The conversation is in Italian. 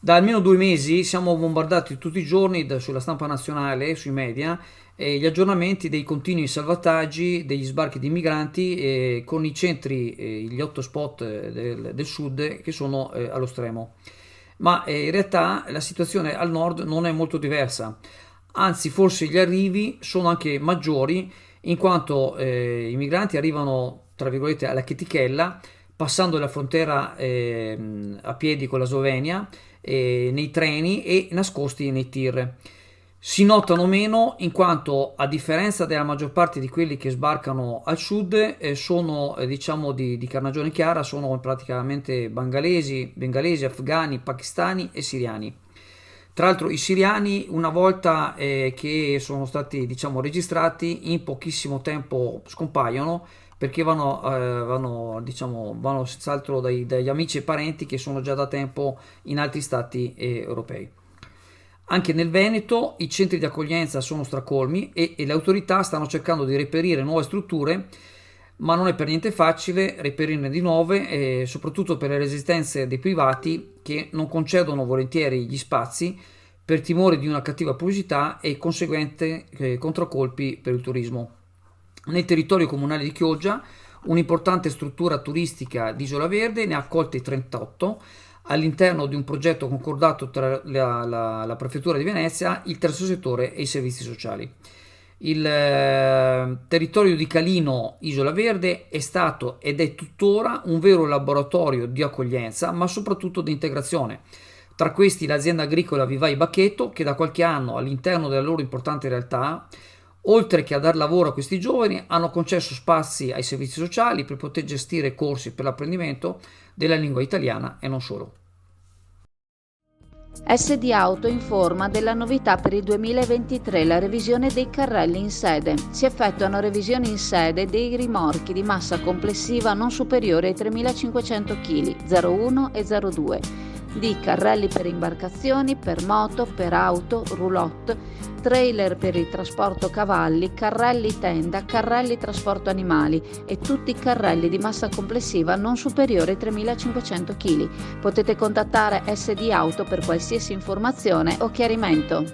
Da almeno 2 mesi siamo bombardati tutti i giorni sulla stampa nazionale, sui media, gli aggiornamenti dei continui salvataggi degli sbarchi di migranti con i centri, gli hotspot del sud che sono allo stremo. Ma in realtà la situazione al nord non è molto diversa, anzi forse gli arrivi sono anche maggiori in quanto i migranti arrivano, tra virgolette, alla chetichella, passando la frontiera a piedi con la Slovenia, nei treni e nascosti nei tir. Si notano meno in quanto, a differenza della maggior parte di quelli che sbarcano al sud, sono diciamo di carnagione chiara, sono praticamente bengalesi, afghani, pakistani e siriani. Tra l'altro i siriani, una volta che sono stati diciamo registrati, in pochissimo tempo scompaiono perché vanno senz'altro dagli amici e parenti che sono già da tempo in altri stati europei. Anche nel Veneto i centri di accoglienza sono stracolmi e le autorità stanno cercando di reperire nuove strutture, ma non è per niente facile reperirne di nuove, soprattutto per le resistenze dei privati che non concedono volentieri gli spazi per timore di una cattiva pubblicità e conseguente contraccolpi per il turismo. Nel territorio comunale di Chioggia, un'importante struttura turistica di Isola Verde ne ha accolte 38 all'interno di un progetto concordato tra la Prefettura di Venezia, il terzo settore e i servizi sociali. Il territorio di Calino, Isola Verde, è stato ed è tuttora un vero laboratorio di accoglienza, ma soprattutto di integrazione. Tra questi l'azienda agricola Vivai Bacchetto, che da qualche anno all'interno della loro importante realtà, oltre che a dar lavoro a questi giovani, hanno concesso spazi ai servizi sociali per poter gestire corsi per l'apprendimento della lingua italiana e non solo. SD Auto informa della novità per il 2023, la revisione dei carrelli in sede. Si effettuano revisioni in sede dei rimorchi di massa complessiva non superiore ai 3.500 kg, 01 e 02, di carrelli per imbarcazioni, per moto, per auto, roulotte, trailer per il trasporto cavalli, carrelli tenda, carrelli trasporto animali e tutti i carrelli di massa complessiva non superiore ai 3.500 kg. Potete contattare SD Auto per qualsiasi informazione o chiarimento.